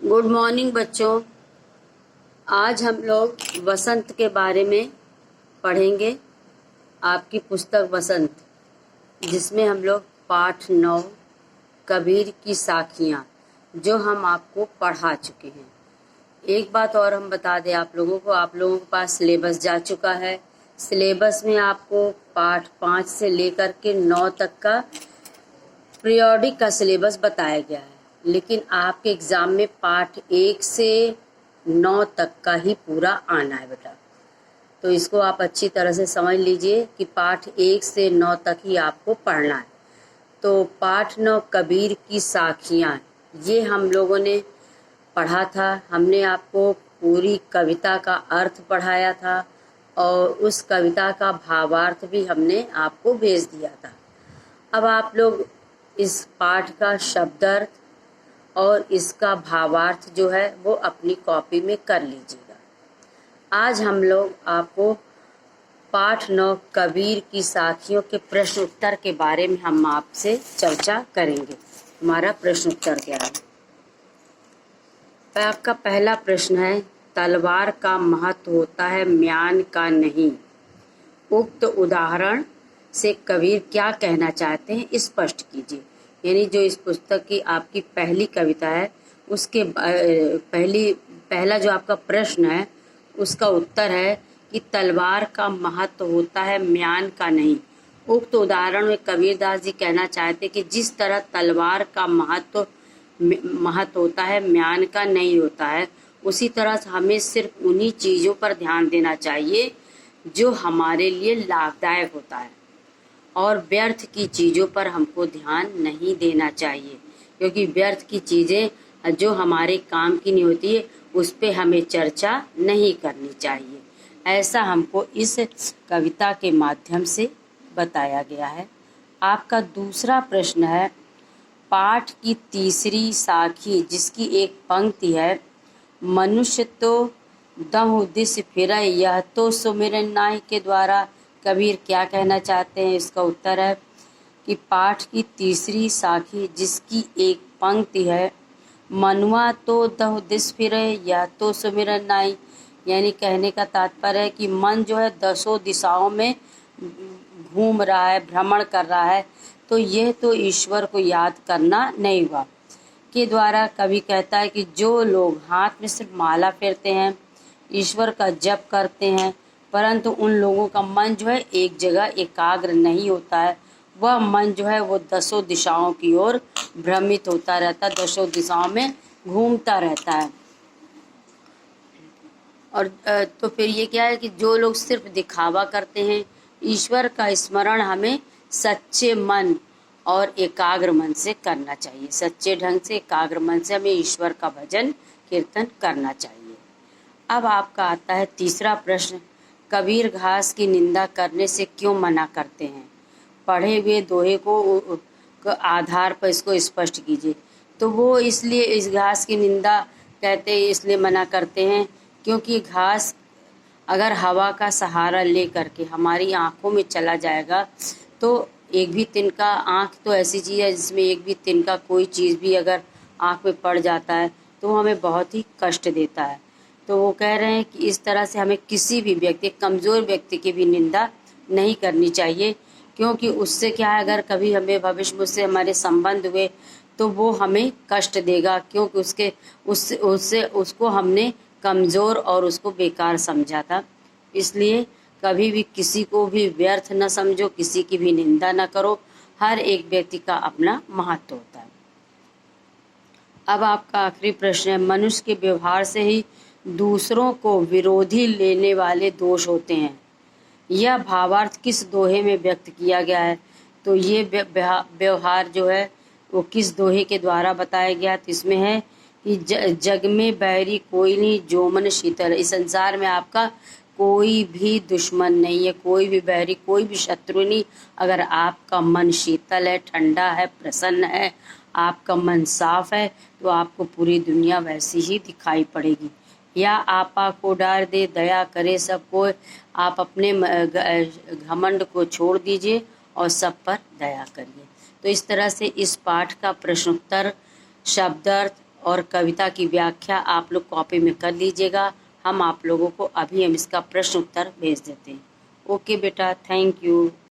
Good morning बच्चों। आज हम लोग वसंत के बारे में पढ़ेंगे। आपकी पुस्तक वसंत, जिसमें हम लोग पाठ 9 कबीर की साखियाँ, जो हम आपको पढ़ा चुके हैं। एक बात और हम बता दें आप लोगों को, आप लोगों के पास सिलेबस जा चुका है। सिलेबस में आपको पाठ 5 से लेकर के 9 तक का पीरियोडिक का सिलेबस बताया गया है, लेकिन आपके एग्ज़ाम में पाठ 1 से 9 तक का ही पूरा आना है बेटा। तो इसको आप अच्छी तरह से समझ लीजिए कि पाठ 1 से 9 तक ही आपको पढ़ना है। तो पाठ 9 कबीर की साखियाँ, ये हम लोगों ने पढ़ा था। हमने आपको पूरी कविता का अर्थ पढ़ाया था और उस कविता का भावार्थ भी हमने आपको भेज दिया था। अब आप लोग इस पाठ का शब्दार्थ और इसका भावार्थ जो है वो अपनी कॉपी में कर लीजिएगा। आज हम लोग आपको पाठ 9 कबीर की साखियों के प्रश्न उत्तर के बारे में हम आपसे चर्चा करेंगे। हमारा प्रश्न उत्तर क्या है? आपका पहला प्रश्न है, तलवार का महत्व होता है म्यान का नहीं। उक्त उदाहरण से कबीर क्या कहना चाहते हैं स्पष्ट कीजिए। यानी जो इस पुस्तक की आपकी पहली कविता है उसके पहला जो आपका प्रश्न है उसका उत्तर है कि तलवार का महत्व होता है म्यान का नहीं। उक्त उदाहरण में कबीरदास जी कहना चाहते कि जिस तरह तलवार का महत्व होता है म्यान का नहीं होता है, उसी तरह हमें सिर्फ उन्हीं चीज़ों पर ध्यान देना चाहिए जो हमारे लिए लाभदायक होता है और व्यर्थ की चीज़ों पर हमको ध्यान नहीं देना चाहिए, क्योंकि व्यर्थ की चीज़ें जो हमारे काम की नहीं होती है उस पे हमें चर्चा नहीं करनी चाहिए। ऐसा हमको इस कविता के माध्यम से बताया गया है। आपका दूसरा प्रश्न है, पाठ की तीसरी साखी जिसकी एक पंक्ति है, मनुष्य तो दहु दिस फिरै यह तो सुमिरन नाहि के द्वारा कबीर क्या कहना चाहते हैं? इसका उत्तर है कि पाठ की तीसरी साखी जिसकी एक पंक्ति है, मनुआ तो दहु दिस फिरै यह तो सुमिरन नाहि, यानी कहने का तात्पर्य है कि मन जो है 10 दिशाओं में घूम रहा है, भ्रमण कर रहा है, तो यह तो ईश्वर को याद करना नहीं हुआ। के द्वारा कवि कहता है कि जो लोग हाथ में सिर्फ माला फेरते हैं, ईश्वर का जप करते हैं, परंतु उन लोगों का मन जो है एक जगह एकाग्र नहीं होता है। वह मन जो है वो 10 दिशाओं की ओर भ्रमित होता रहता है, 10 दिशाओं में घूमता रहता है। और तो फिर ये क्या है कि जो लोग सिर्फ दिखावा करते हैं, ईश्वर का स्मरण हमें सच्चे मन और एकाग्र मन से करना चाहिए। सच्चे ढंग से एकाग्र मन से हमें ईश्वर का भजन कीर्तन करना चाहिए। अब आपका आता है तीसरा प्रश्न, कबीर घास की निंदा करने से क्यों मना करते हैं? पढ़े हुए दोहे को आधार पर इसको स्पष्ट कीजिए। तो वो इसलिए इस घास की निंदा कहते हैं, इसलिए मना करते हैं क्योंकि घास अगर हवा का सहारा ले करके हमारी आँखों में चला जाएगा तो एक भी तिनका, आँख तो ऐसी चीज़ है जिसमें एक भी तिनका कोई चीज़ भी अगर आँख में पड़ जाता है तो हमें बहुत ही कष्ट देता है। तो वो कह रहे हैं कि इस तरह से हमें किसी भी व्यक्ति, कमज़ोर व्यक्ति की भी निंदा नहीं करनी चाहिए, क्योंकि उससे क्या है, अगर कभी हमें भविष्य में उससे हमारे संबंध हुए तो वो हमें कष्ट देगा, क्योंकि उसको हमने कमज़ोर और उसको बेकार समझा था। इसलिए कभी भी किसी को भी व्यर्थ न समझो, किसी की भी निंदा न करो। हर एक व्यक्ति का अपना महत्व होता है। अब आपका आखिरी प्रश्न है, मनुष्य के व्यवहार से ही दूसरों को विरोधी लेने वाले दोष होते हैं। यह भावार्थ किस दोहे में व्यक्त किया गया है? तो ये व्यवहार जो है वो किस दोहे के द्वारा बताया गया? तो इसमें है कि जग में बैरी कोई नहीं जो मन शीतल। इस संसार में आपका कोई भी दुश्मन नहीं है, कोई भी बैरी, कोई भी शत्रु नहीं। अगर आपका मन शीतल है, ठंडा है, प्रसन्न है, आपका मन साफ है, तो आपको पूरी दुनिया वैसी ही दिखाई पड़ेगी। या आपा को डार दे दया करे सबको, आप अपने घमंड को छोड़ दीजिए और सब पर दया करिए। तो इस तरह से इस पाठ का प्रश्नोत्तर, शब्दार्थ और कविता की व्याख्या आप लोग कॉपी में कर लीजिएगा। हम आप लोगों को अभी हम इसका प्रश्न उत्तर भेज देते हैं। ओके बेटा, थैंक यू।